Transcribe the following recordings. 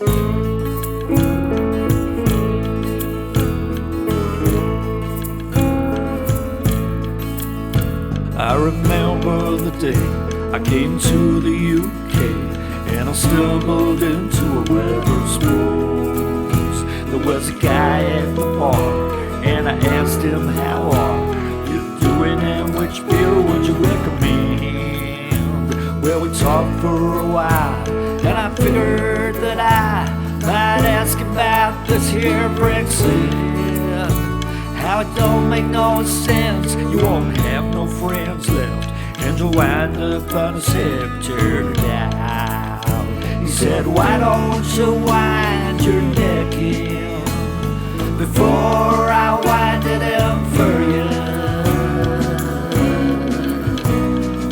I remember the day I came to the UK and I stumbled into a Wetherspoons. There was a guy at the bar and I asked him, how are you doing and which beer would you recommend? Well, we talked for a while and I figured that I might ask about this here Brexit. How it don't make no sense, you won't have no friends left, and you'll wind up on a scepter now. He said, why don't you wind your neck in before I wind it in for you?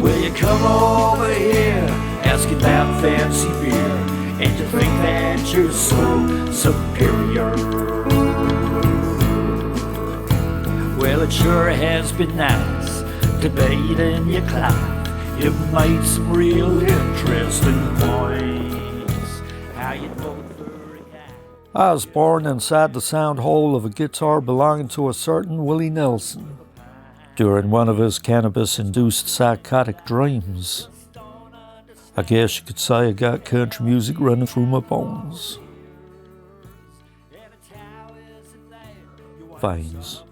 Will you come over here, ask about fancy beer, and you think that you're so superior? Well, it sure has been nice debating your clout. You've made some real interesting points. How you vote for a guy. I was born inside the sound hole of a guitar belonging to a certain Willie Nelson during one of his cannabis-induced psychotic dreams. I guess you could say I got country music running through my bones. Veins.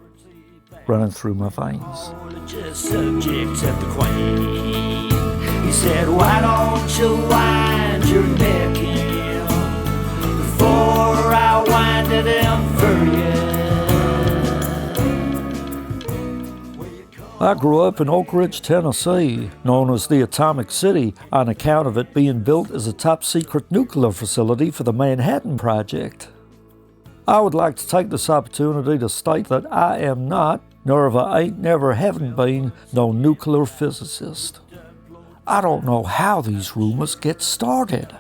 Running through my veins. Subjects of the Queen. He said, why don't you wind your neck in before I wind it in for you? I grew up in Oak Ridge, Tennessee, known as the Atomic City on account of it being built as a top-secret nuclear facility for the Manhattan Project. I would like to take this opportunity to state that I am not, nor have I ain't never haven't been, no nuclear physicist. I don't know how these rumors get started.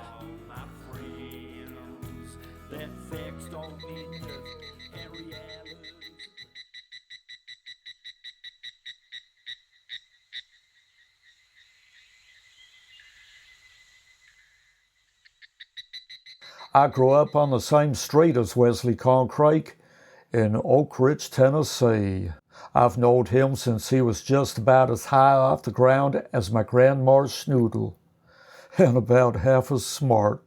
I grew up on the same street as Wesley Corncrake in Oak Ridge, Tennessee. I've known him since he was just about as high off the ground as my grandma's schnoodle, and about half as smart.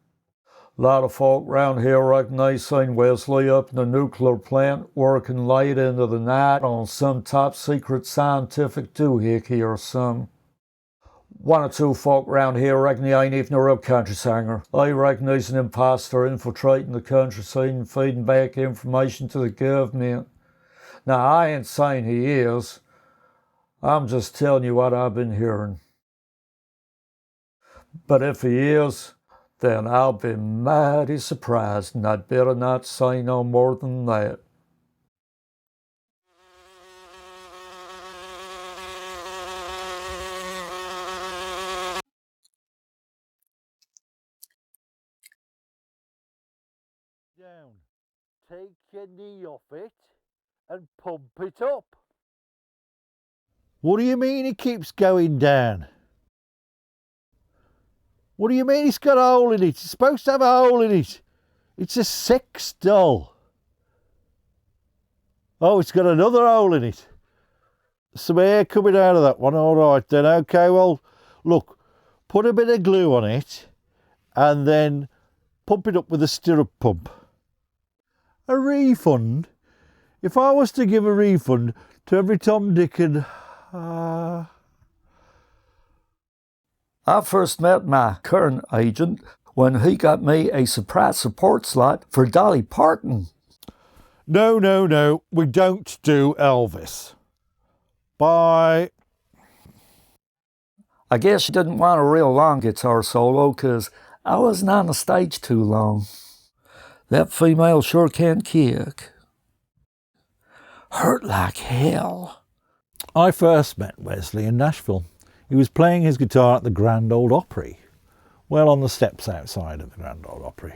A lot of folk round here reckon they seen Wesley up in the nuclear plant working late into the night on some top-secret scientific doohickey or some. One or two folk round here reckon he ain't even a real country singer. They reckon he's an imposter infiltrating the country scene and feeding back information to the government. Now, I ain't saying he is. I'm just telling you what I've been hearing. But if he is, then I'll be mighty surprised, and I'd better not say no more than that. Down. Take your knee off it and pump it up. What do you mean it keeps going down? What do you mean it's got a hole in it? It's supposed to have a hole in it. It's a sex doll. Oh, it's got another hole in it. Some air coming out of that one. All right then. Okay, well, look, put a bit of glue on it and then pump it up with a stirrup pump. A refund? If I was to give a refund to every Tom, Dick and... I first met my current agent when he got me a surprise support slot for Dolly Parton. No, we don't do Elvis. Bye. I guess she didn't want a real long guitar solo because I wasn't on the stage too long. That female sure can kick. Hurt like hell. I first met Wesley in Nashville. He was playing his guitar at the Grand Ole Opry, well on the steps outside of the Grand Ole Opry.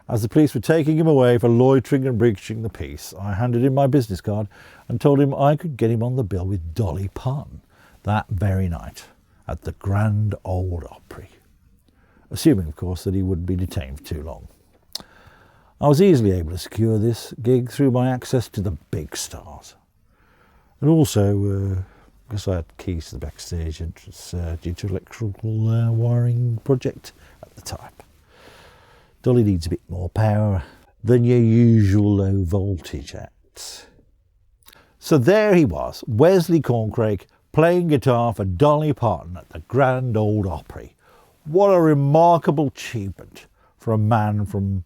As the police were taking him away for loitering and breaching the peace, I handed him my business card and told him I could get him on the bill with Dolly Parton that very night at the Grand Ole Opry, assuming, of course, that he wouldn't be detained for too long. I was easily able to secure this gig through my access to the big stars. And also, because I had keys to the backstage entrance due to electrical wiring project at the time. Dolly needs a bit more power than your usual low voltage acts. So there he was, Wesley Corncrake, playing guitar for Dolly Parton at the Grand Ole Opry. What a remarkable achievement for a man from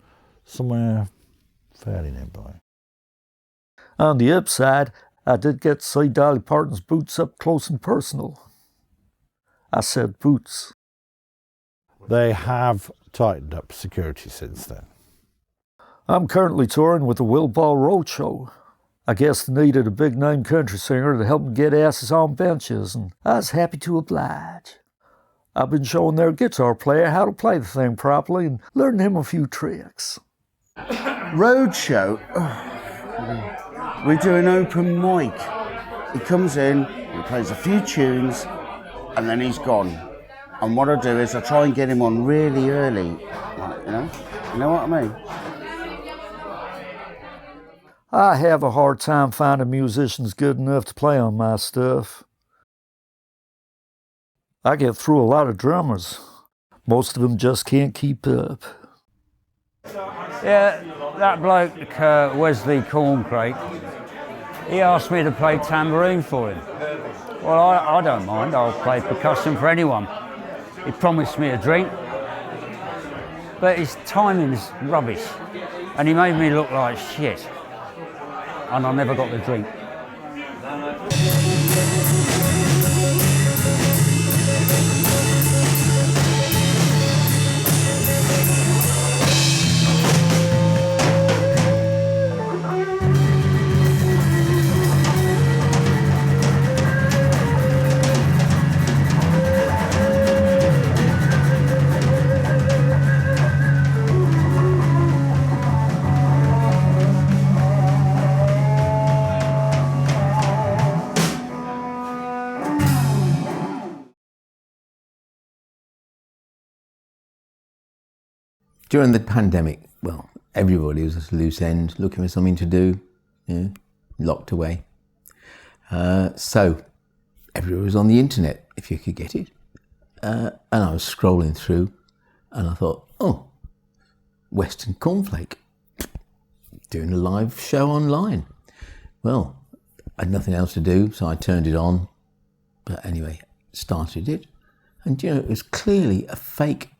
somewhere fairly nearby. On the upside, I did get to see Dolly Parton's boots up close and personal. I said boots. They have tightened up security since then. I'm currently touring with the Wilball Roadshow. I guess they needed a big-name country singer to help them get asses on benches, and I was happy to oblige. I've been showing their guitar player how to play the thing properly and learning him a few tricks. Roadshow? We do an open mic. He comes in, he plays a few tunes, and then he's gone. And what I do is I try and get him on really early, like, you know what I mean? I have a hard time finding musicians good enough to play on my stuff. I get through a lot of drummers. Most of them just can't keep up. Yeah, that bloke, Wesley Corncrake, he asked me to play tambourine for him. Well, I don't mind, I'll play percussion for anyone. He promised me a drink, but his timing's rubbish, and he made me look like shit. And I never got the drink. During the pandemic, well, everybody was at a loose end, looking for something to do, locked away. So everybody was on the internet, if you could get it. And I was scrolling through and I thought, oh, Western Cornflake, doing a live show online. Well, I had nothing else to do, so I turned it on. But anyway, started it. And it was clearly a fake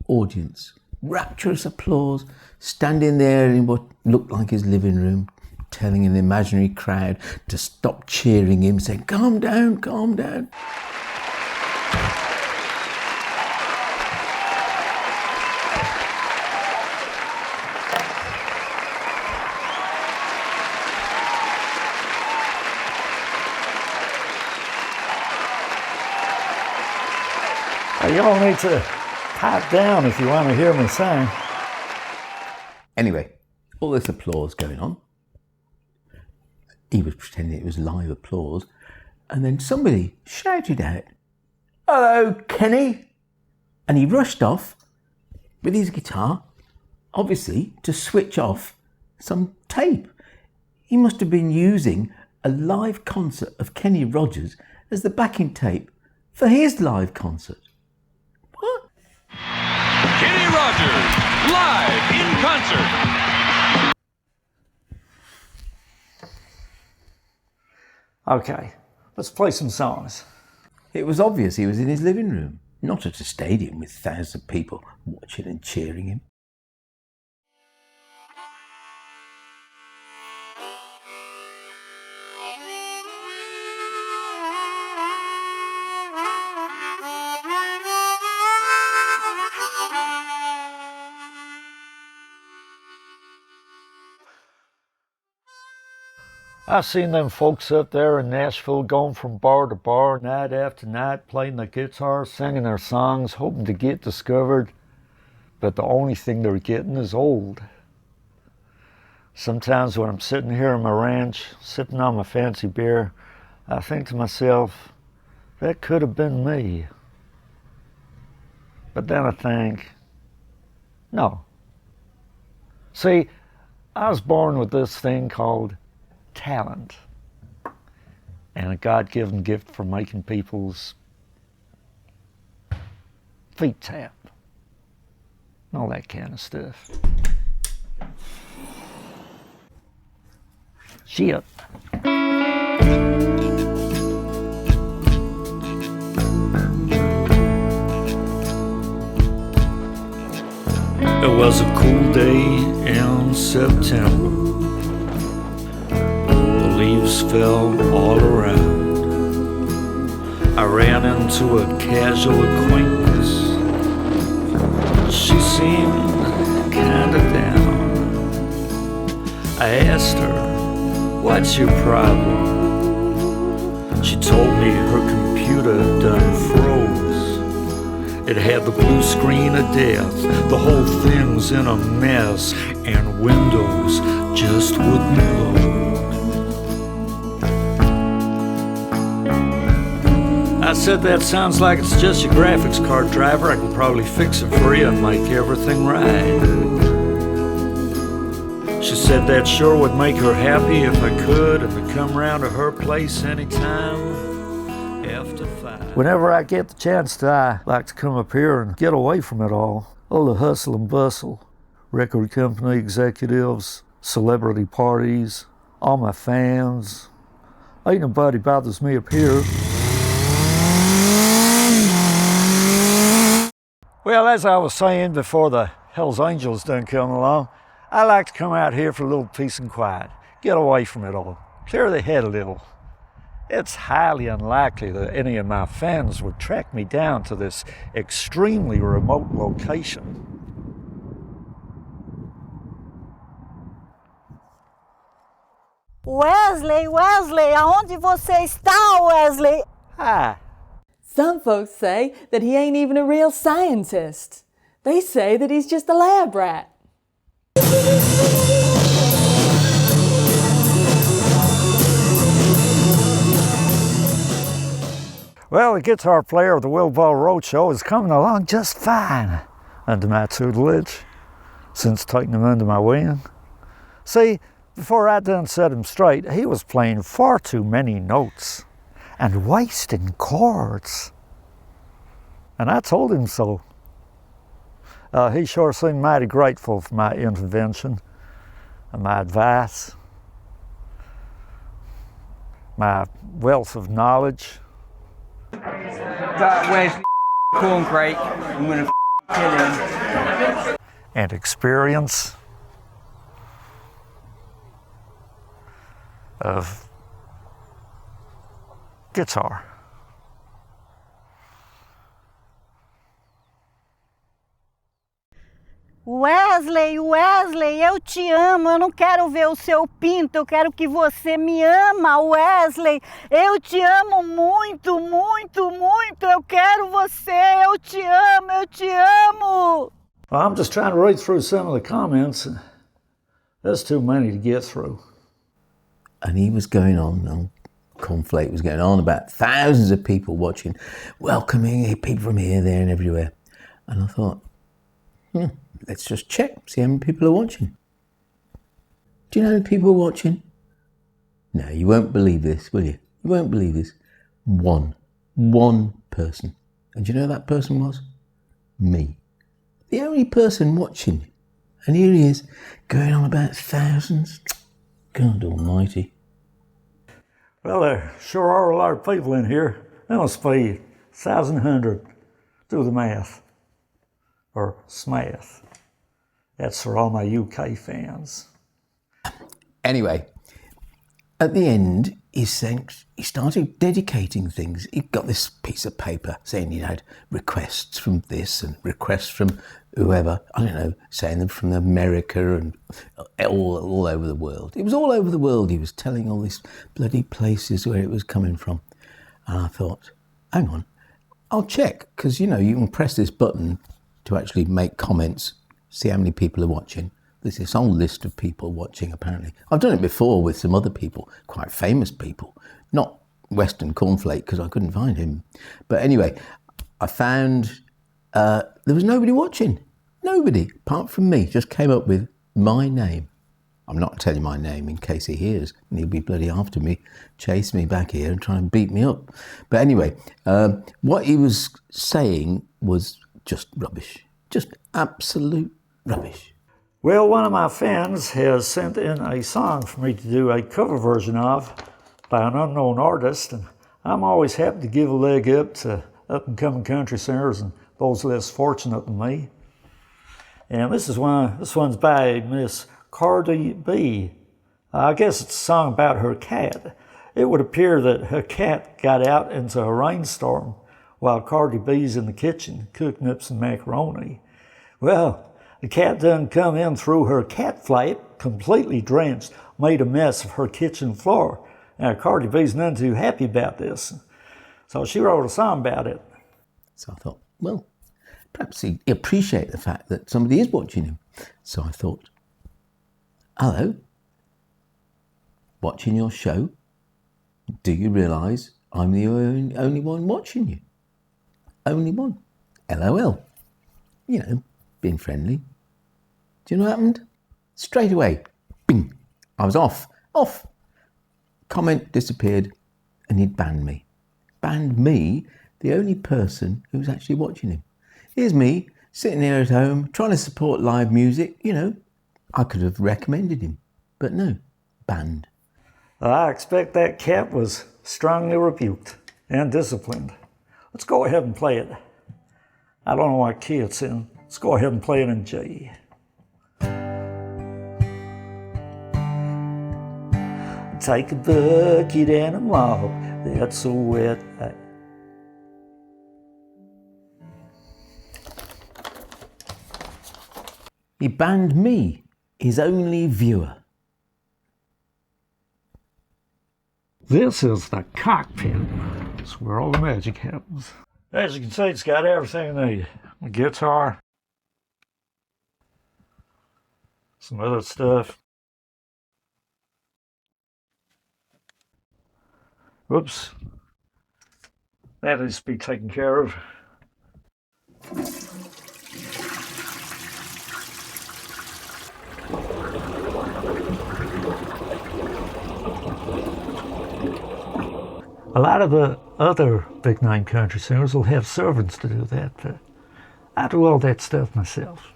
audience. Rapturous applause, standing there in what looked like his living room, telling an imaginary crowd to stop cheering him, saying, calm down, calm down. You all need to pipe down if you want to hear me sing. Anyway, all this applause going on. He was pretending it was live applause. And then somebody shouted out, hello, Kenny. And he rushed off with his guitar, obviously to switch off some tape. He must have been using a live concert of Kenny Rogers as the backing tape for his live concert. What? Kenny Rogers, live in concert. Okay, let's play some songs. It was obvious he was in his living room, not at a stadium with thousands of people watching and cheering him. I seen them folks up there in Nashville going from bar to bar, night after night, playing the guitar, singing their songs, hoping to get discovered. But the only thing they're getting is old. Sometimes when I'm sitting here on my ranch, sipping on my fancy beer, I think to myself, that could have been me. But then I think, no, See, I was born with this thing called talent, and a God-given gift for making people's feet tap, and all that kind of stuff. Shit. It was a cool day in September. The leaves fell all around. I ran into a casual acquaintance. She seemed kinda down. I asked her, "What's your problem?" She told me her computer done froze. It had the blue screen of death, the whole thing's in a mess, and Windows just wouldn't load. I said, "That sounds like it's just your graphics card driver. I can probably fix it for you and make everything right." She said that sure would make her happy if I could, and to come round to her place anytime after 5. Whenever I get the chance to, I like to come up here and get away from it all the hustle and bustle, record company executives, celebrity parties, all my fans. Ain't nobody bothers me up here. Well, as I was saying before the Hells Angels done come along, I like to come out here for a little peace and quiet, get away from it all, clear the head a little. It's highly unlikely that any of my fans would track me down to this extremely remote location. Wesley, aonde você está, Wesley? Hi. Some folks say that he ain't even a real scientist. They say that he's just a lab rat. Well, the guitar player of the Wilbur Roadshow is coming along just fine under my tutelage since taking him under my wing. See, before I done set him straight, he was playing far too many notes and wasting chords. And I told him so. He sure seemed mighty grateful for my intervention and my advice, my wealth of knowledge. That Wesley Corncrake, I'm gonna kill him. And experience of guitar. Wesley, eu te amo, eu não quero ver o seu pinto, eu quero que você me ama, Wesley. Eu te amo muito, muito, muito, eu quero você, eu te amo. Well, I'm just trying to read through some of the comments. There's too many to get through. And he was going on, Cornflake was going on about thousands of people watching, welcoming people from here, there and everywhere. And I thought, let's just check, see how many people are watching. Do you know how many people are watching? No, you won't believe this, will you? You won't believe this. One person. And do you know who that person was? Me. The only person watching. And here he is, going on about thousands. God almighty. Well, there sure are a lot of people in here. There must be 1,100. Do the math. Or smath. That's for all my UK fans. Anyway, at the end, he started dedicating things. He got this piece of paper saying he had requests from this and requests from whoever, I don't know, saying them from America and all over the world. It was all over the world. He was telling all these bloody places where it was coming from. And I thought, hang on, I'll check, because, you can press this button to actually make comments, see how many people are watching. There's this whole list of people watching, apparently. I've done it before with some other people, quite famous people. Not Western Cornflake, because I couldn't find him. But anyway, I found there was nobody watching. Nobody, apart from me, just came up with my name. I'm not telling my name in case he hears, and he'll be bloody after me, chase me back here and try and beat me up. But anyway, what he was saying was just rubbish. Just absolute rubbish. Well, one of my fans has sent in a song for me to do a cover version of by an unknown artist, and I'm always happy to give a leg up to up-and-coming country singers and those less fortunate than me. And this one's by Miss Cardi B. I guess it's a song about her cat. It would appear that her cat got out into a rainstorm while Cardi B's in the kitchen cooking up some macaroni. Well, the cat done come in through her cat flap, completely drenched, made a mess of her kitchen floor. Now, Cardi B's none too happy about this, so she wrote a song about it. So I thought, well, perhaps he'd appreciate the fact that somebody is watching him. So I thought, hello, watching your show, do you realise I'm the only one watching you? Only one. LOL. You know, being friendly. Do you know what happened? Straight away, bing, I was off. Comment disappeared and he'd banned me. Banned me, the only person who's actually watching him. Here's me, sitting here at home, trying to support live music. You know, I could have recommended him, but no, banned. I expect that cat was strongly rebuked and disciplined. Let's go ahead and play it. I don't know what key it's in. Let's go ahead and play it in G. Take a bucket and a mop, that's a wet eye. He banned me, his only viewer. This is the cockpit. It's where all the magic happens. As you can see, it's got everything you need. A guitar, some other stuff. Whoops. That needs to be taken care of. A lot of the other big name country singers will have servants to do that, but I do all that stuff myself.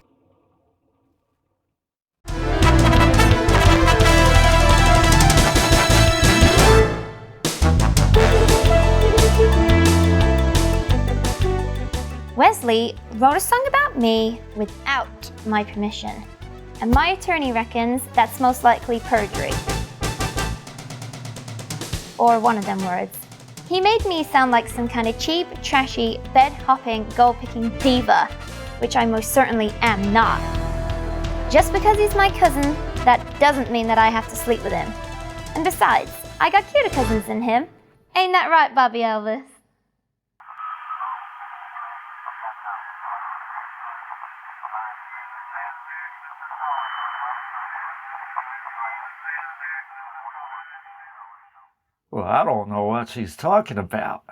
Wesley wrote a song about me without my permission, and my attorney reckons that's most likely perjury. Or one of them words. He made me sound like some kind of cheap, trashy, bed-hopping, gold-picking diva, which I most certainly am not. Just because he's my cousin, that doesn't mean that I have to sleep with him. And besides, I got cuter cousins than him. Ain't that right, Bobby Elvis? Well, I don't know what she's talking about.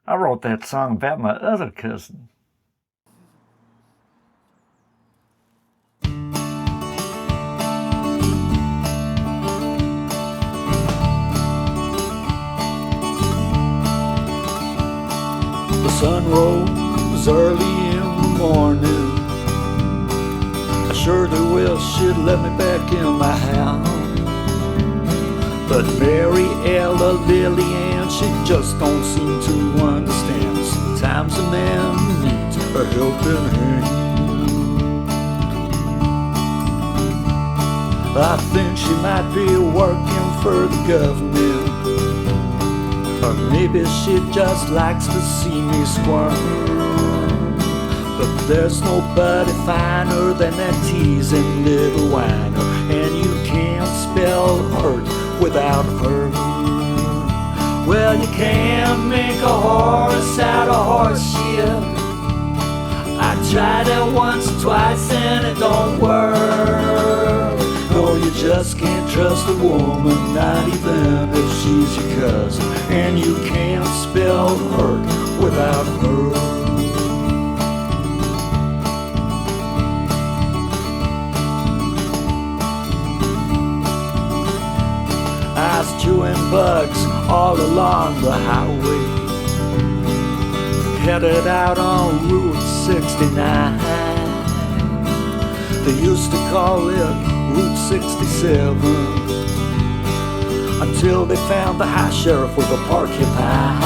I wrote that song about my other cousin. The sun rose early in the morning. I sure do wish she'd let me back in my house. But Mary, Ella, Lily, Ann, she just don't seem to understand. Sometimes a man needs a helping hand. I think she might be working for the government, or maybe she just likes to see me squirm. But there's nobody finer than that teasing little whiner, and you can't spell hurt without her. Well, you can't make a horse out of horseshit. I tried it once or twice and it don't work. No, you just can't trust a woman, not even if she's your cousin. And you can't spell hurt without her. flies chewing bugs all along the highway. Headed out on Route 69. They used to call it Route 67 until they found the high sheriff with a porcupine.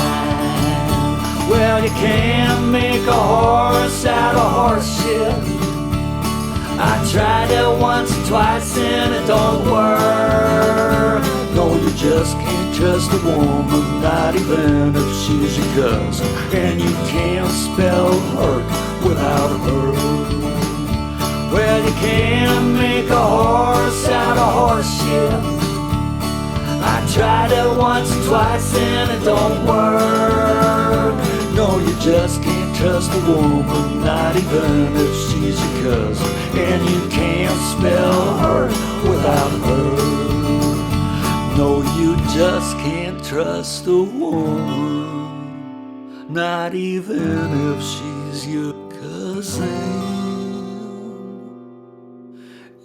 Well, you can't make a horse out of horse shit. I tried it once or twice and it don't work. No, you just can't trust a woman, not even if she's your cousin. And you can't spell hurt without her. Well, you can't make a horse out of horse shit. I tried it once or twice and it don't work. No, you just can't trust a woman, not even if she's your cousin. And you can't spell hurt without her. No, you just can't trust a woman, not even if she's your cousin.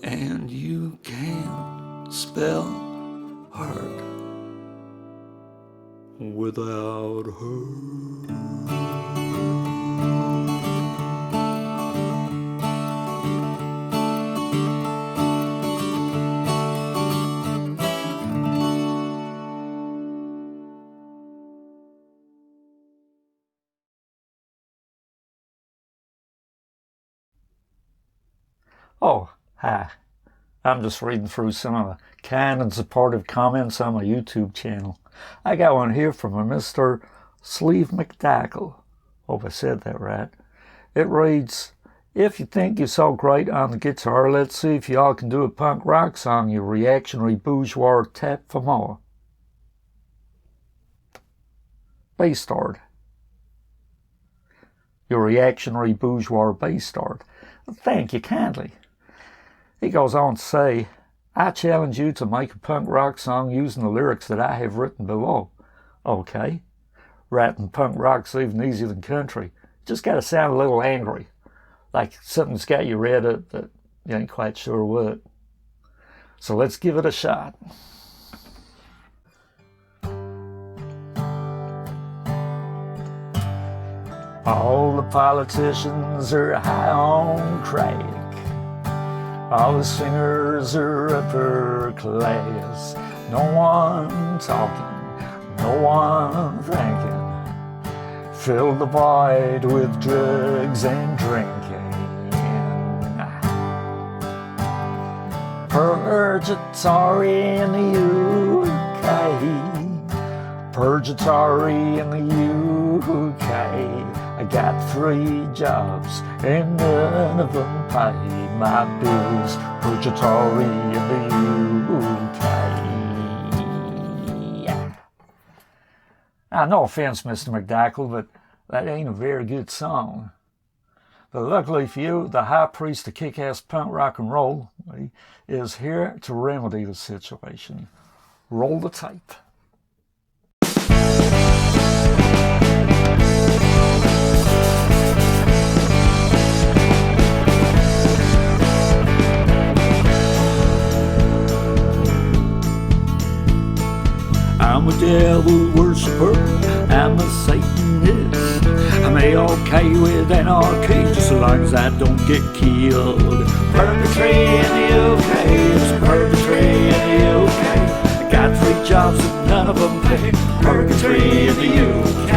And you can't spell hurt without her. Oh, hi. I'm just reading through some of the kind and supportive comments on my YouTube channel. I got one here from a Mr. Sleeve McDichael. Hope I said that right. It reads, if you think you're so great on the guitar, let's see if y'all can do a punk rock song, you reactionary bourgeois tap for more. Bastard. Your reactionary bourgeois bastard. Thank you kindly. He goes on to say, I challenge you to make a punk rock song using the lyrics that I have written below. Okay. Writing punk rock's even easier than country. Just got to sound a little angry. Like something's got you read it, but you ain't quite sure what. So let's give it a shot. All the politicians are high on crack. All the singers are upper class. No one talking, no one thinking. Fill the void with drugs and drinking. Purgatory in the UK. Purgatory in the UK. I got 3 jobs and none of them pay my bills. Purgatory in the UK. Now, no offense, Mr. McDichael, but that ain't a very good song. But luckily for you, the high priest of kick-ass punk rock and roll is here to remedy the situation. Roll the tape. I'm a devil worshiper, I'm a Satanist. I'm a-okay with anarchy, just as long as I don't get killed. Purgatory in the UK, it's purgatory in the UK. I got 3 jobs and none of them pay. Purgatory in the UK.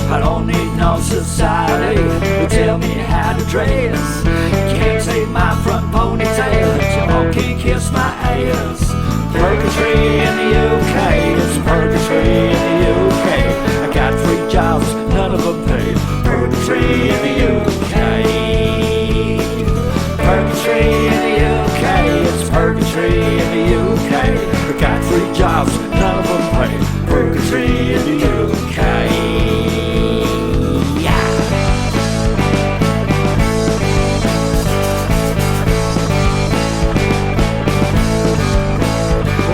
I don't need no society to tell me how to dress. You can't take my front ponytail, you monkey kiss my ass. Purgatory in the UK, it's purgatory in the UK. I got 3 jobs, none of them paid. Purgatory in the UK. Purgatory in the UK, it's purgatory in the UK. I got 3 jobs, none of them paid. Purgatory in the UK.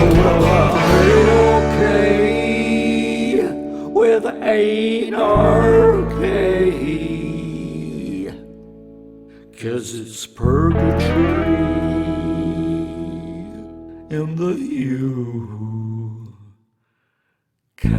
Okay with anarchy, 'cause it's purgatory in the UK.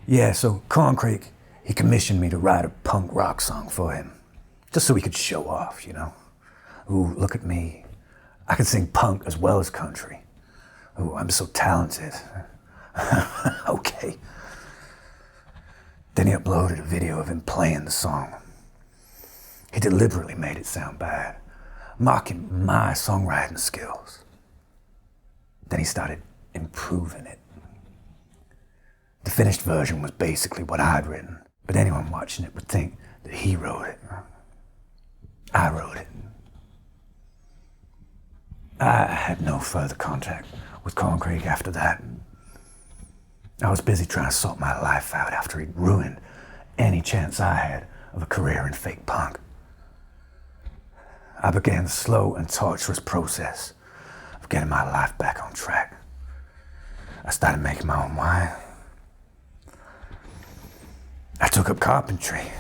Yeah, so Corncrake, he commissioned me to write a punk rock song for him, just so he could show off, you know. Ooh, look at me. I can sing punk as well as country. Ooh, I'm so talented. Okay. Then he uploaded a video of him playing the song. He deliberately made it sound bad, mocking my songwriting skills. Then he started improving it. The finished version was basically what I'd written, but anyone watching it would think that he wrote it. I wrote it. I had no further contact with Corncrake after that. I was busy trying to sort my life out after he'd ruined any chance I had of a career in fake punk. I began the slow and torturous process of getting my life back on track. I started making my own wine. I took up carpentry.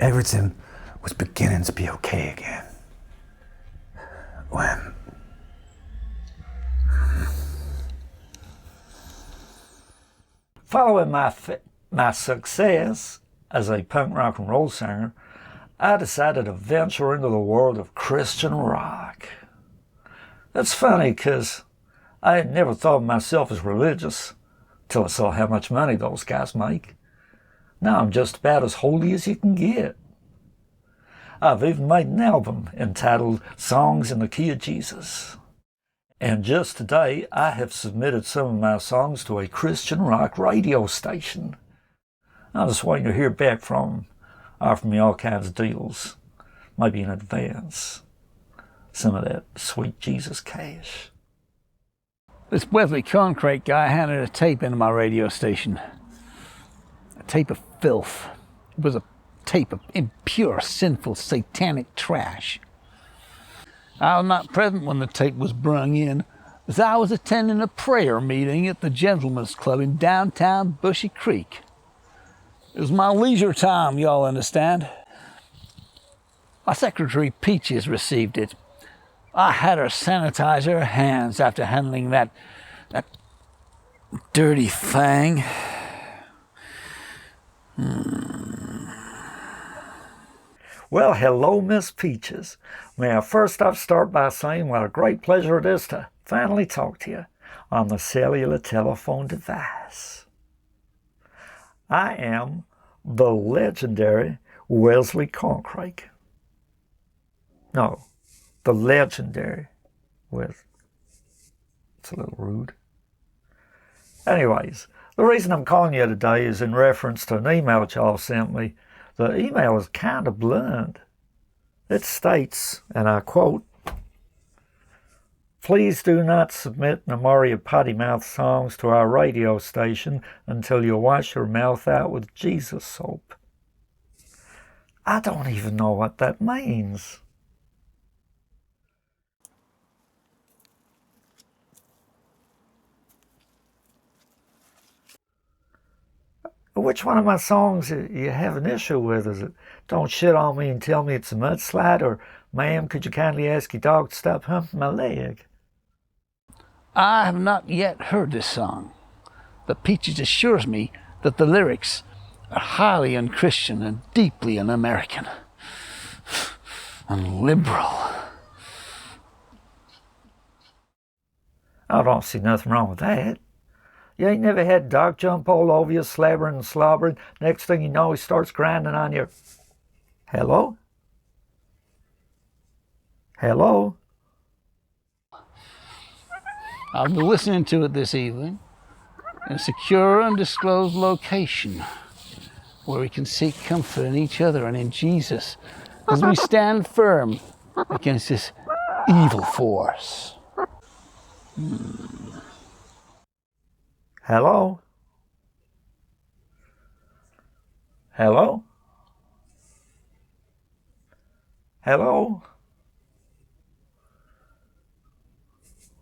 Everything was beginning to be okay again. When following my success as a punk rock and roll singer, I decided to venture into the world of Christian rock. That's funny because I had never thought of myself as religious till I saw how much money those guys make. Now I'm just about as holy as you can get. I've even made an album entitled Songs in the Key of Jesus. And just today, I have submitted some of my songs to a Christian rock radio station. I'm just waiting to hear back from them, offer me all kinds of deals, maybe in advance, some of that sweet Jesus cash. This Wesley Corncrake guy handed a tape into my radio station. A tape of filth. It was a tape of impure, sinful, satanic trash. I was not present when the tape was brung in, as I was attending a prayer meeting at the Gentlemen's Club in downtown Bushy Creek. It was my leisure time, y'all understand. My secretary Peaches received it. I had her sanitize her hands after handling that dirty thing. Well, hello, Miss Peaches. May I first off start by saying what a great pleasure it is to finally talk to you on the cellular telephone device. I am the legendary Wesley Corncrake. No, the legendary Wesley. It's a little rude. Anyways, the reason I'm calling you today is in reference to an email that y'all sent me. The email is kind of blunt. It states, and I quote, "Please do not submit Memoria potty mouth songs to our radio station until you wash your mouth out with Jesus soap." I don't even know what that means. Which one of my songs you have an issue with? Is it "Don't Shit on Me and Tell Me It's a Mudslide," or "Ma'am, could you kindly ask your dog to stop humping my leg"? I have not yet heard this song, but Peaches assures me that the lyrics are highly unchristian and deeply un-American and liberal. I don't see nothing wrong with that. You ain't never had dog jump all over you, slabbering and slobbering. Next thing you know, he starts grinding on your... Hello? Hello? I'll be listening to it this evening in a secure, undisclosed location where we can seek comfort in each other and in Jesus as we stand firm against this evil force. Hello? Hello? Hello?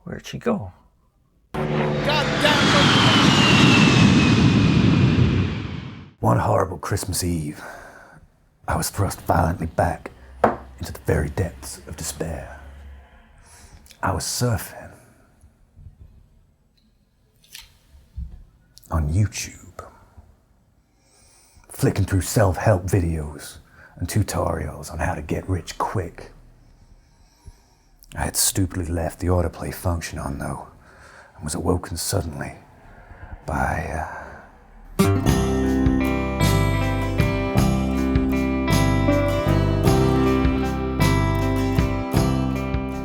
Where'd she go? Goddamn One horrible Christmas Eve, I was thrust violently back into the very depths of despair. I was surfing on YouTube, flicking through self-help videos and tutorials on how to get rich quick. I had stupidly left the autoplay function on though, and was awoken suddenly by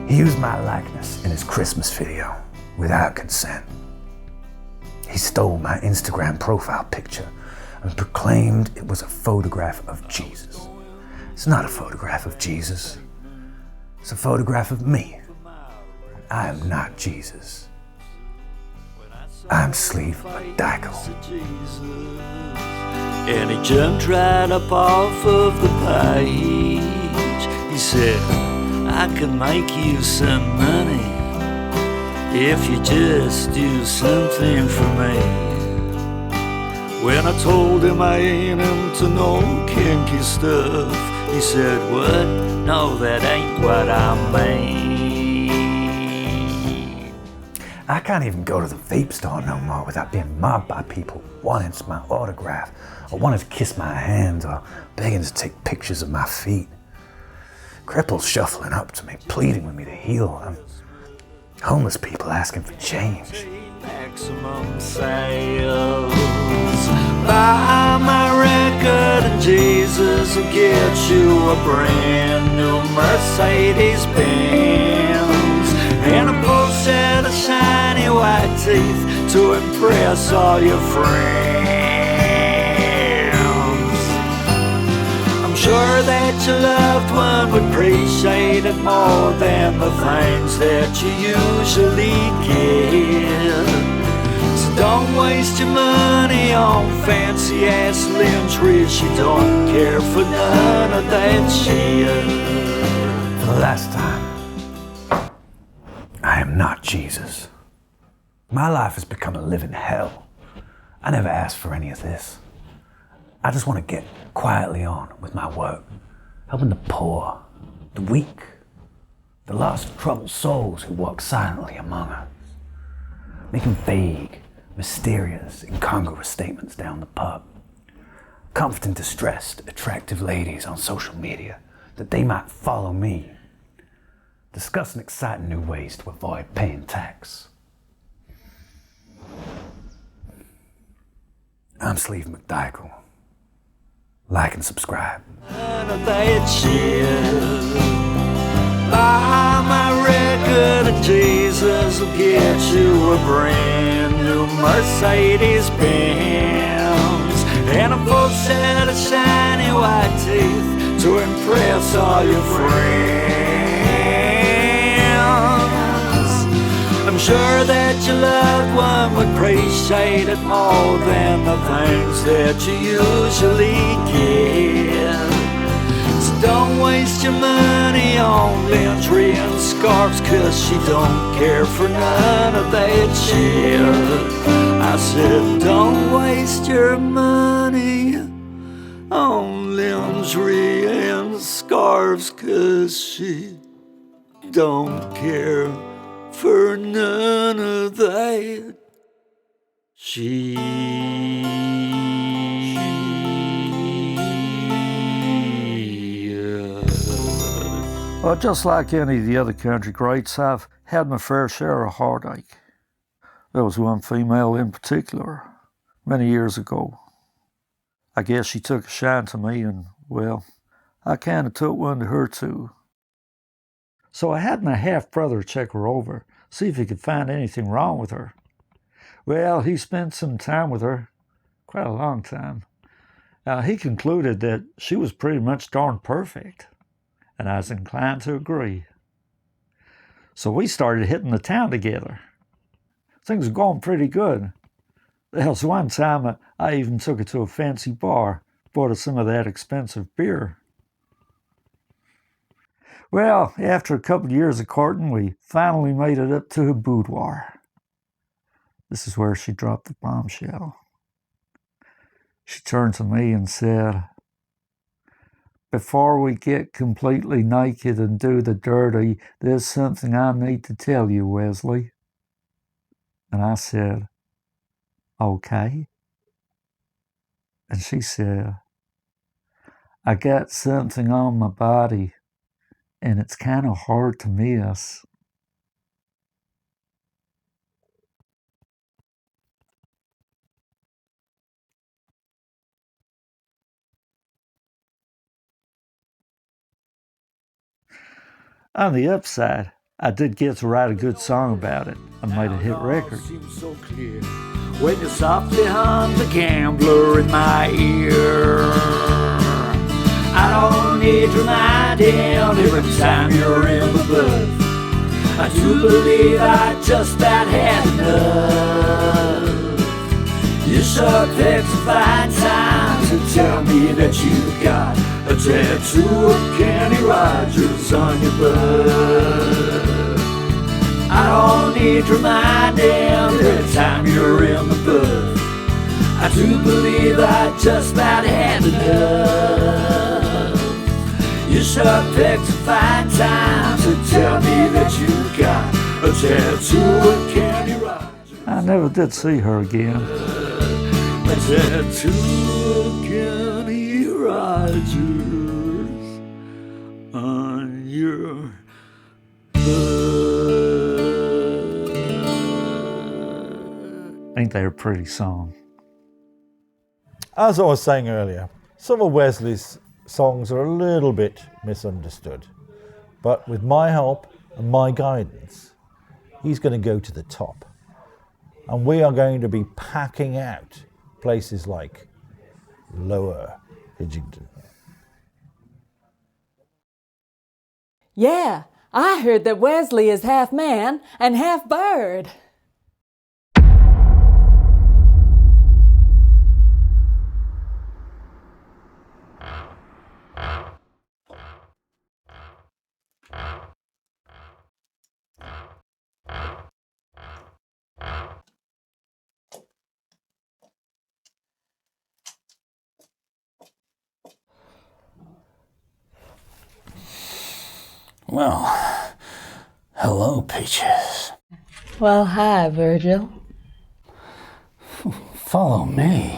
He used my likeness in his Christmas video without consent. He stole my Instagram profile picture and proclaimed it was a photograph of Jesus. It's not a photograph of Jesus. It's a photograph of me. I am not Jesus. I'm Sleeve McDichael. And he jumped right up off of the page. He said, I can make you some money if you just do something for me. When I told him I ain't into no kinky stuff, he said, what? No, that ain't what I mean. I can't even go to the vape store no more without being mobbed by people wanting my autograph, or wanting to kiss my hands, or begging to take pictures of my feet. Cripples shuffling up to me, pleading with me to heal them. Homeless people asking for change. Maximum sales. Buy my record and Jesus will get you a brand new Mercedes Benz and a full set of shiny white teeth to impress all your friends. Sure that your loved one would appreciate it more than the things that you usually get. So don't waste your money on fancy ass lingerie. She don't care for none of that shit. For the last time, I am not Jesus. My life has become a living hell. I never asked for any of this. I just want to get quietly on with my work, helping the poor, the weak, the lost, troubled souls who walk silently among us, making vague, mysterious, incongruous statements down the pub, comforting distressed, attractive ladies on social media that they might follow me, discussing exciting new ways to avoid paying tax. I'm Sleeve McDichael. Like and subscribe. None of that shit. Buy my record and Jesus will get you a brand new Mercedes Benz and a full set of shiny white teeth to impress all your friends. I'm sure that your loved one would appreciate it more than the things that you usually get. So don't waste your money on lingerie and scarves, cause she don't care for none of that shit. I said don't waste your money on lingerie and scarves, cause she don't care for none of that shit. Well, just like any of the other country greats, I've had my fair share of heartache. There was one female in particular, many years ago. I guess she took a shine to me, and, well, I kind of took one to her too. So I had my half-brother check her over, see if he could find anything wrong with her. Well, he spent some time with her, quite a long time. He concluded that she was pretty much darn perfect, and I was inclined to agree. So we started hitting the town together. Things were going pretty good. There was one time I even took her to a fancy bar, bought her some of that expensive beer. Well, after a couple of years of courting, we finally made it up to her boudoir. This is where she dropped the bombshell. She turned to me and said, "Before we get completely naked and do the dirty, there's something I need to tell you, Wesley." And I said, "Okay." And she said, "I got something on my body, and it's kind of hard to miss." On the upside, I did get to write a good song about it. I made a hit record. So clear when you softly hum the gambler in my ear. I don't need reminding every time you're in the booth. I do believe I just about had enough. You sure picked a fine time to tell me that you got a tattoo of Kenny Rogers on your butt. I don't need reminding every time you're in the booth. I do believe I just about had enough. You sure picked a fine time to tell me that you got a tattoo of Kenny Rogers. I never did see her again. A tattoo of Kenny Rogers on your butt. Ain't they a pretty song? As I was saying earlier, some of Wesley's songs are a little bit misunderstood. But with my help and my guidance, he's going to go to the top. And we are going to be packing out places like Lower Hidgington. Yeah, I heard that Wesley is half man and half bird. Well, hello, Peaches. Well, hi, Virgil. Follow me.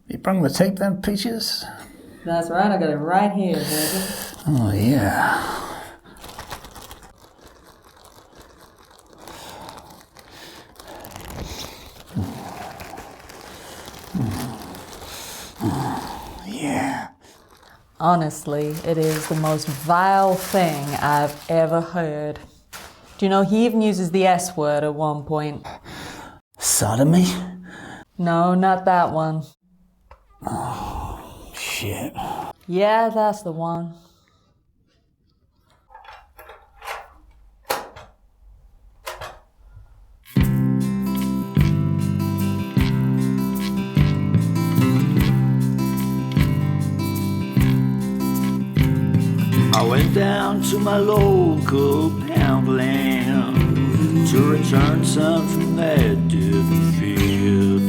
You bring the tape then, Peaches? That's right, I got it right here, Virgil. Oh, yeah. Yeah. Honestly, it is the most vile thing I've ever heard. Do you know he even uses the S word at one point? Sodomy? No, not that one. Oh, shit. Yeah, that's the one. I went down to my local Poundland to return something that didn't fit.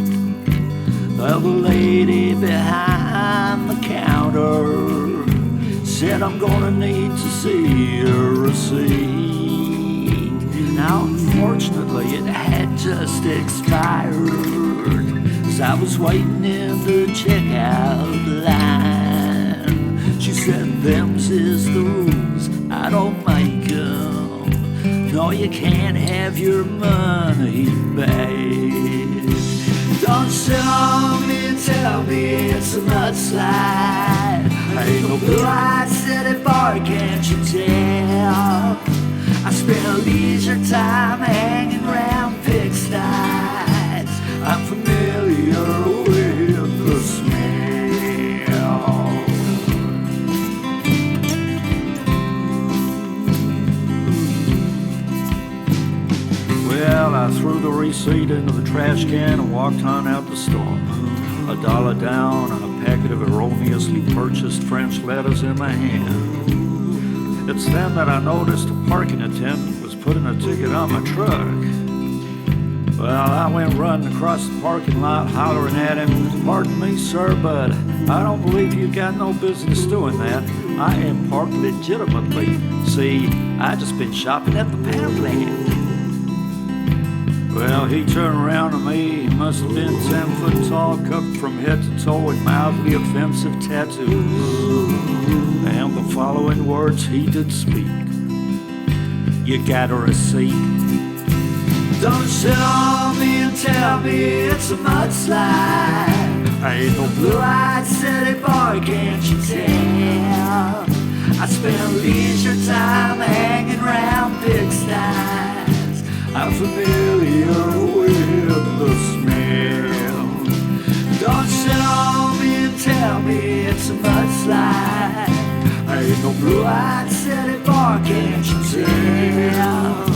Well, the lady behind the counter said I'm gonna need to see a receipt. Now, unfortunately, it had just expired as I was waiting in the checkout line. She said, "Them's is the rules, I don't make 'em. No, you can't have your money back. Don't sit on me and tell me it's a mudslide. I ain't no blind city boy, can't you tell? I spent leisure time hanging around pigsties. I'm familiar with the smell." Well, I threw the receipt into the trash can and walked on out the store. $1 down and a packet of erroneously purchased French letters in my hand. It's then that I noticed a parking attendant was putting a ticket on my truck. Well, I went running across the parking lot hollering at him, "Pardon me, sir, but I don't believe you got no business doing that. I am parked legitimately. See, I just been shopping at the Poundland." Well, he turned around to me. He must have been 10 foot tall, covered from head to toe with mildly offensive tattoos. And the following words he did speak: "You got a receipt? Don't sit on me and tell me it's a mudslide. I ain't no blue-eyed city boy, can't you tell? I spend leisure time hanging round pigsties. I'm familiar with the smell. Don't sit on me and tell me it's a mudslide. I ain't no blue-eyed city boy, can't you tell?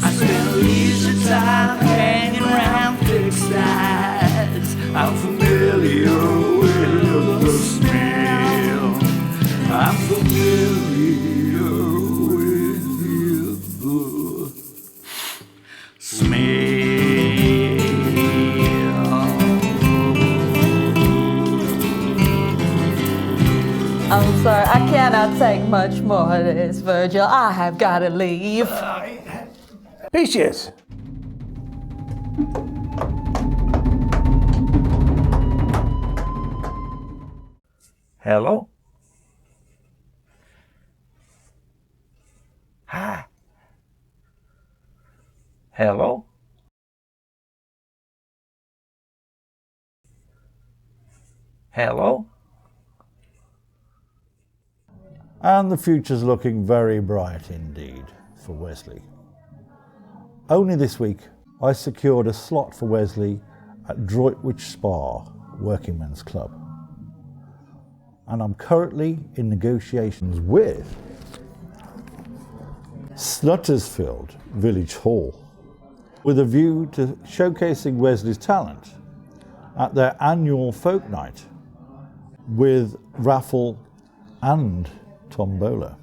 I spend leisure time hanging around pigsties. I'm familiar with the smell. I'm familiar with the smell. I'm sorry, I cannot take much more of this, Virgil. I have got to leave. Peaches. Hello? Hi. Hello? Hello? And the future's looking very bright indeed for Wesley. Only this week, I secured a slot for Wesley at Droitwich Spa, Workingmen's Club. And I'm currently in negotiations with Snuttersfield Village Hall with a view to showcasing Wesley's talent at their annual folk night with raffle and tombola.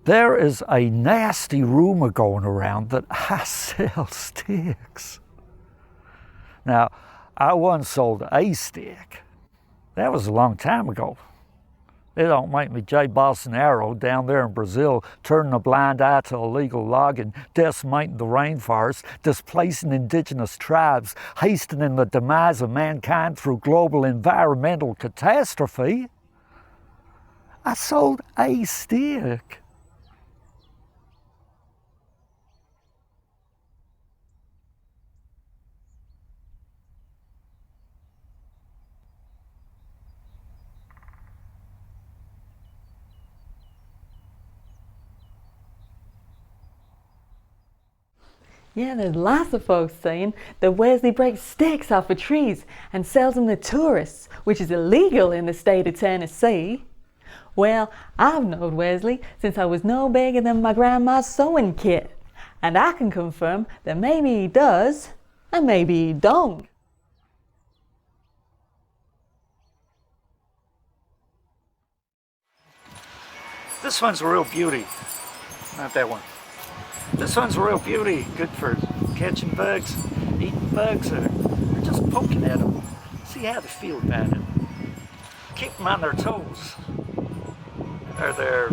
There is a nasty rumor going around that I sell sticks. Now, I once sold a stick. That was a long time ago. It don't make me J. Bolsonaro down there in Brazil, turning a blind eye to illegal logging, decimating the rainforest, displacing indigenous tribes, hastening the demise of mankind through global environmental catastrophe. I sold a stick. Yeah, there's lots of folks saying that Wesley breaks sticks off of trees and sells them to tourists, which is illegal in the state of Tennessee. Well, I've known Wesley since I was no bigger than my grandma's sewing kit, and I can confirm that maybe he does, and maybe he don't. This one's a real beauty. Not that one. This one's a real beauty. Good for catching bugs, eating bugs, or just poking at them. See how they feel about it. Keep them on their toes. Or their...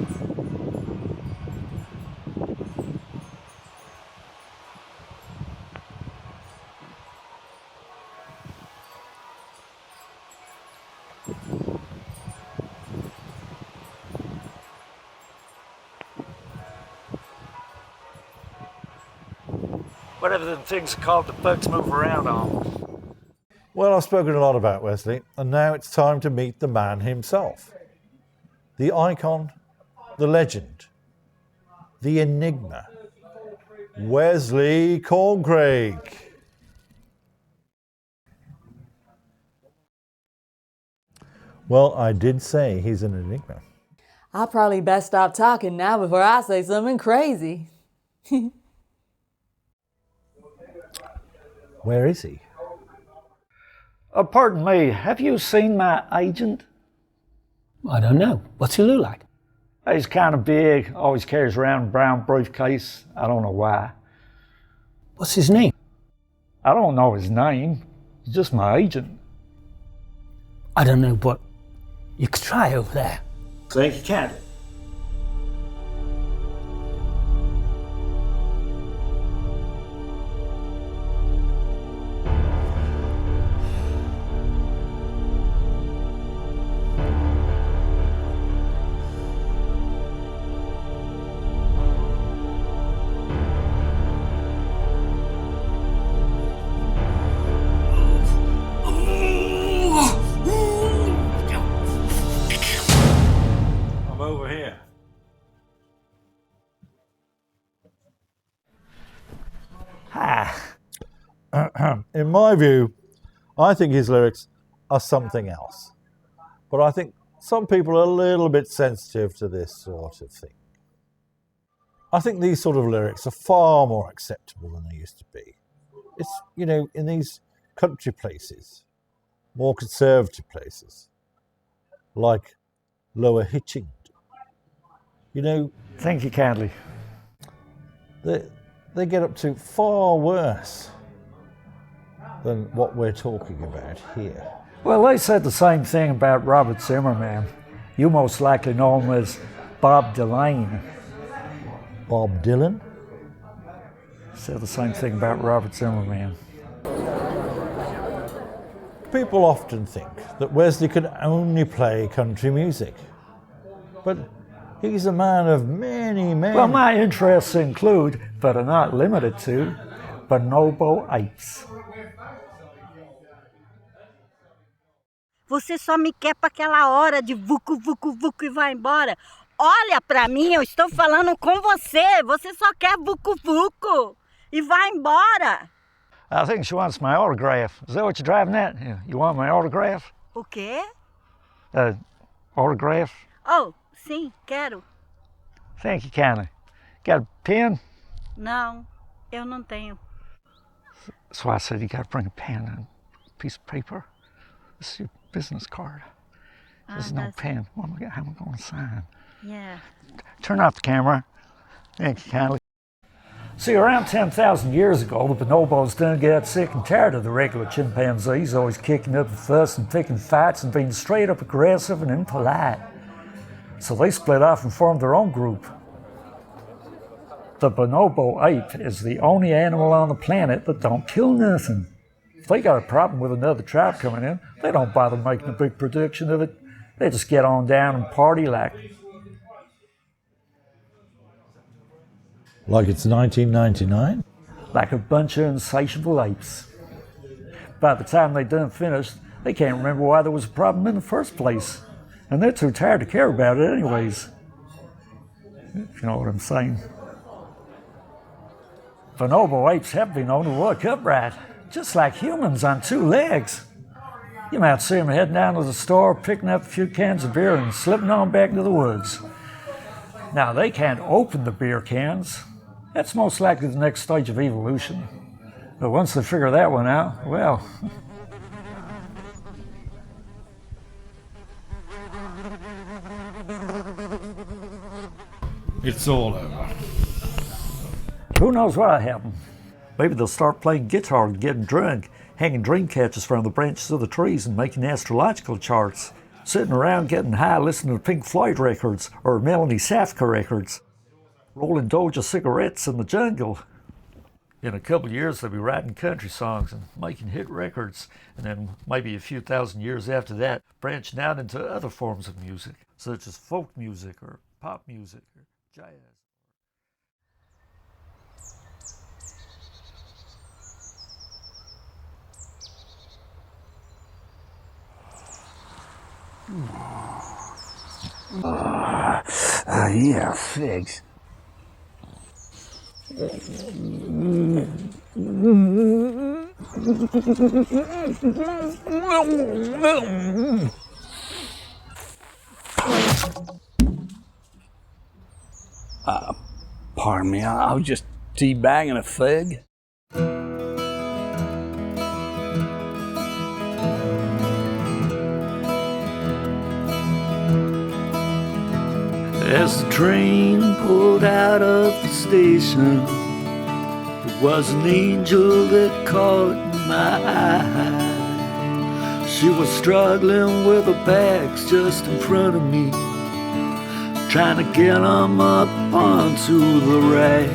whatever the things are called the bugs move around on. Well, I've spoken a lot about Wesley, and now it's time to meet the man himself. The icon, the legend, the enigma, Wesley Corncrake. Well, I did say he's an enigma. I probably best stop talking now before I say something crazy. Where is he? Pardon me, have you seen my agent? I don't know. What's he look like? He's kind of big, always carries around a brown briefcase. I don't know why. What's his name? I don't know his name. He's just my agent. I don't know, but you could try over there. Think you can. In my view, I think his lyrics are something else. But I think some people are a little bit sensitive to this sort of thing. I think these sort of lyrics are far more acceptable than they used to be. It's, you know, in these country places, more conservative places, like Lower Hitchington. You know... Thank you kindly. They get up to far worse than what we're talking about here. Well, they said the same thing about Robert Zimmerman. You most likely know him as Bob Dylan. Bob Dylan? Said the same thing about Robert Zimmerman. People often think that Wesley can only play country music. But he's a man of many. Well, my interests include, but are not limited to, bonobo apes. Você só me quer para aquela hora de vucu, vucu, vucu e vai embora. Olha para mim, eu estou falando com você. Você só quer vucu, vucu e vai embora. I think she wants my autograph. Is that what you're driving at? You want my autograph? O quê? Autograph? Oh, sim, quero. Thank you kindly. Got a pen? Não, eu não tenho. That's why I said you got to bring a pen and a piece of paper. This is your business card. There's no pen. How am I going to sign? Yeah. Turn off the camera. Thank you kindly. See, around 10,000 years ago, the bonobos done get sick and tired of the regular chimpanzees, always kicking up a fuss and picking fights and being straight up aggressive and impolite. So they split off and formed their own group. The bonobo ape is the only animal on the planet that don't kill nothing. If they got a problem with another tribe coming in, they don't bother making a big production of it. They just get on down and party like it's 1999? Like a bunch of insatiable apes. By the time they done finished, they can't remember why there was a problem in the first place. And they're too tired to care about it anyways. If you know what I'm saying. Bonobo apes have been known to walk upright, just like humans on two legs. You might see them heading down to the store, picking up a few cans of beer and slipping on back into the woods. Now, they can't open the beer cans. That's most likely the next stage of evolution. But once they figure that one out, well... It's all over. Who knows what'll happen? Maybe they'll start playing guitar and getting drunk, hanging dream catchers from the branches of the trees and making astrological charts, sitting around getting high listening to Pink Floyd records or Melanie Safka records, rolling Doja cigarettes in the jungle. In a couple of years, they'll be writing country songs and making hit records, and then maybe a few thousand years after that, branching out into other forms of music, such as folk music or pop music or jazz. Yeah, figs. Pardon me, I was just teabagging a fig. As the train pulled out of the station, it was an angel that caught my eye. She was struggling with her bags just in front of me, trying to get them up onto the rack.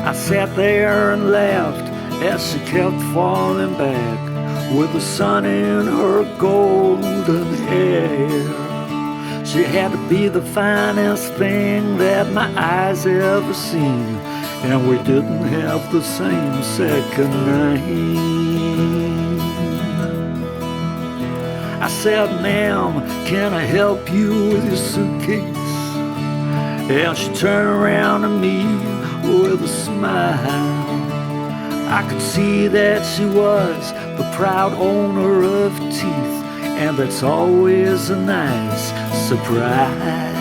I sat there and laughed as she kept falling back, with the sun in her golden hair. She had to be the finest thing that my eyes ever seen, and we didn't have the same second name. I said, "Ma'am, can I help you with your suitcase?" And she turned around to me with a smile. I could see that she was the proud owner of teeth, and that's always a nice surprise.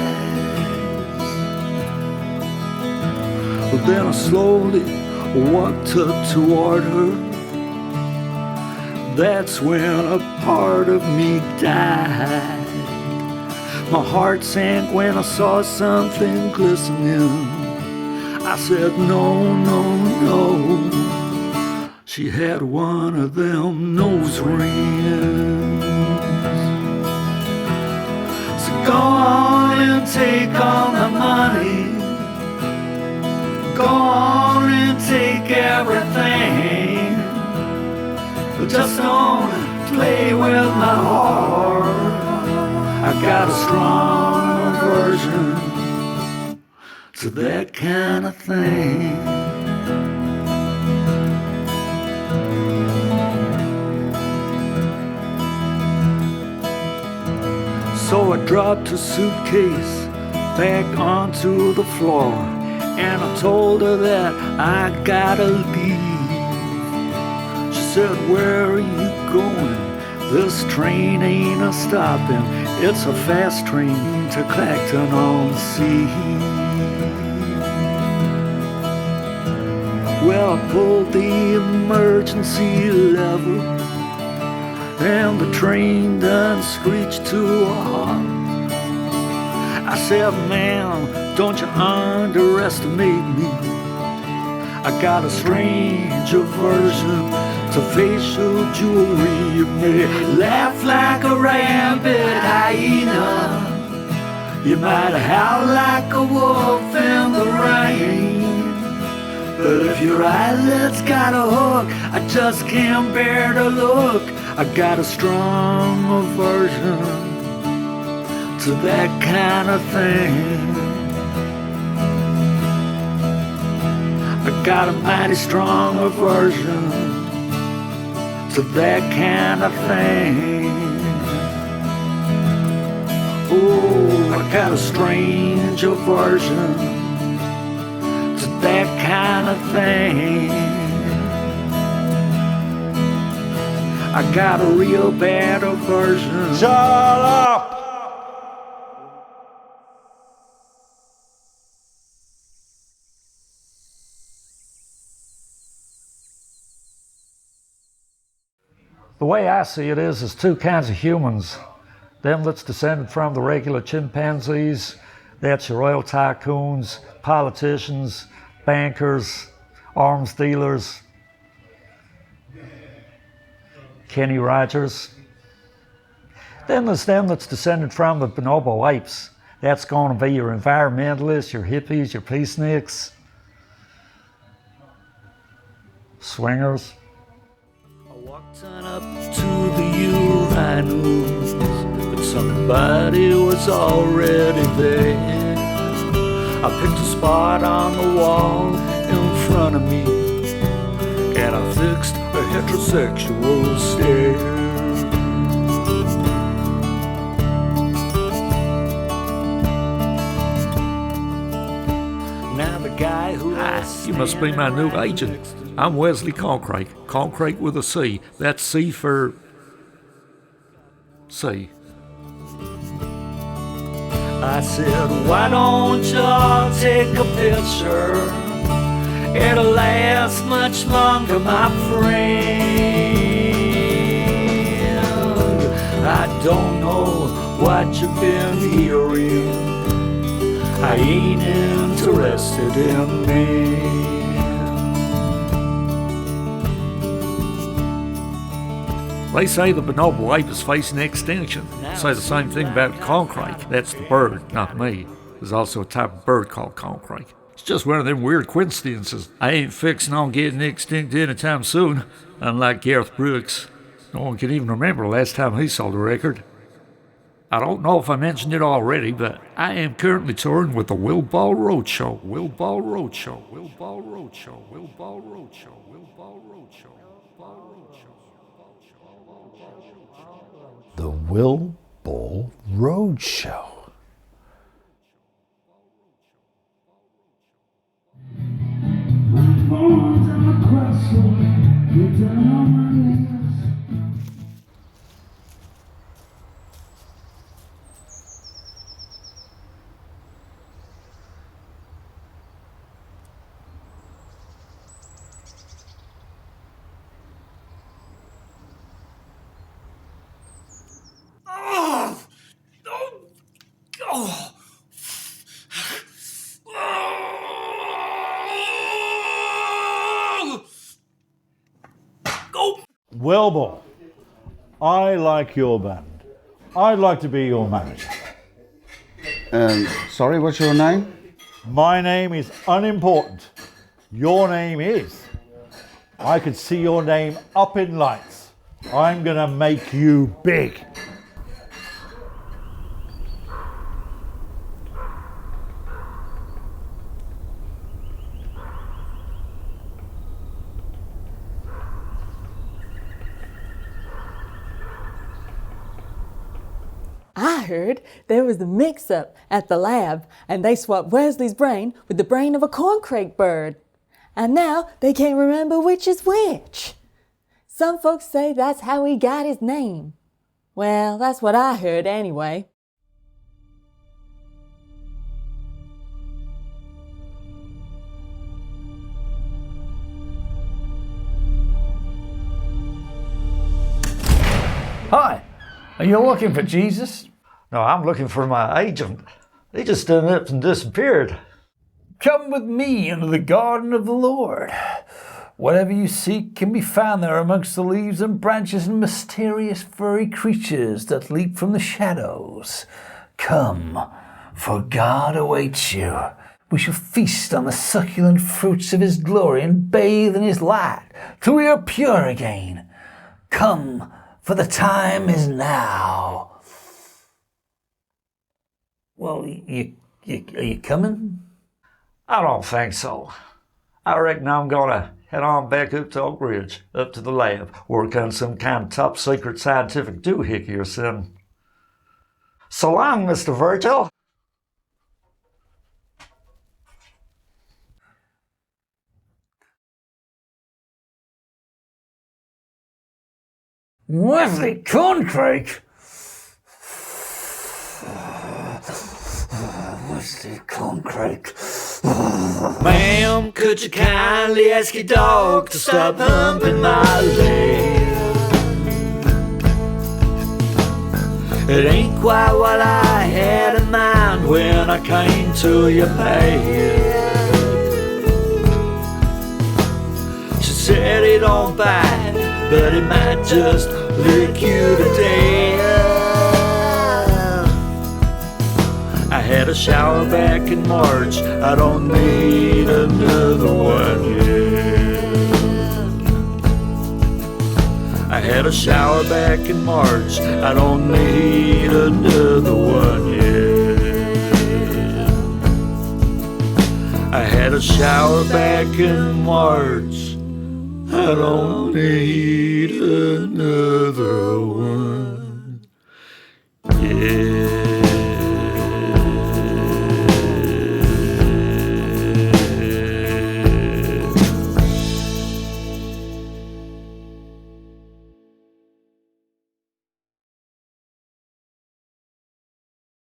But then I slowly walked up toward her. That's when a part of me died. My heart sank when I saw something glistening. I said, "No, no, no." She had one of them nose rings. So go on and take all the money. Go on and take everything. But just don't play with my heart. I got a strong aversion to that kind of thing. So I dropped her suitcase back onto the floor, and I told her that I gotta leave. She said, "Where are you going? This train ain't a stopping. It's a fast train to Clacton-on-Sea." Well, I pulled the emergency lever, and the train done screeched to a halt. I said, "Ma'am, don't you underestimate me. I got a strange aversion to facial jewelry. You may laugh like a rabid hyena. You might howl like a wolf in the rain. But if your eyelids got a hook, I just can't bear to look. I got a strong aversion to that kind of thing. I got a mighty strong aversion to that kind of thing. Oh, I got a strange aversion to that kind of thing. I got a real bad aversion. Shut up! The way I see it is there's two kinds of humans. Them that's descended from the regular chimpanzees, that's your oil tycoons, politicians, bankers, arms dealers, Kenny Rogers. Then there's them that's descended from the bonobo apes. That's going to be your environmentalists, your hippies, your peaceniks, swingers. I walked on up to the urinals, but somebody was already there. I picked a spot on the wall in front of me, and I fixed a heterosexual stare. Now the guy who You must be my new agent. I'm Wesley Corncrake. Corncrake with a C. That's C for C. I said, "Why don't y'all take a picture? It'll last much longer, my friend." I don't know what you've been hearing. I ain't interested in me. They say the bonobo ape is facing extinction. Say the same thing about Corncrake. That's the bird, not me. There's also a type of bird called Corncrake. It's just one of them weird coincidences. I ain't fixing on getting extinct anytime soon, unlike Gareth Brooks. No one can even remember the last time he sold a record. I don't know if I mentioned it already, but I am currently touring with the Roadshow. Roadshow. Roadshow. Roadshow. Roadshow. The Will Ball Roadshow. Well, I like your band. I'd like to be your manager. Sorry, what's your name? My name is unimportant. Your name is. I could see your name up in lights. I'm gonna make you big. I heard there was a mix-up at the lab and they swapped Wesley's brain with the brain of a corncrake bird. And now they can't remember which is which. Some folks say that's how he got his name. Well, that's what I heard anyway. Hi, are you looking for Jesus? No, I'm looking for my agent. He just done up and disappeared. Come with me into the garden of the Lord. Whatever you seek can be found there amongst the leaves and branches and mysterious furry creatures that leap from the shadows. Come, for God awaits you. We shall feast on the succulent fruits of his glory and bathe in his light till we are pure again. Come, for the time is now. Well, are you coming? I don't think so. I reckon I'm gonna head on back up to Oak Ridge, up to the lab, work on some kind of top secret scientific doohickey or something. So long, Mr. Virgil. Wesley Corncrake? Wesley Corncrake. Ma'am, could you kindly ask your dog to stop humping my leg? It ain't quite what I had in mind when I came to your bed. She said he don't bite, but he might just lick you to death. I had a shower back in March, I don't need another one yet. I had a shower back in March, I don't need another one yet. I had a shower back in March, I don't need another one yet.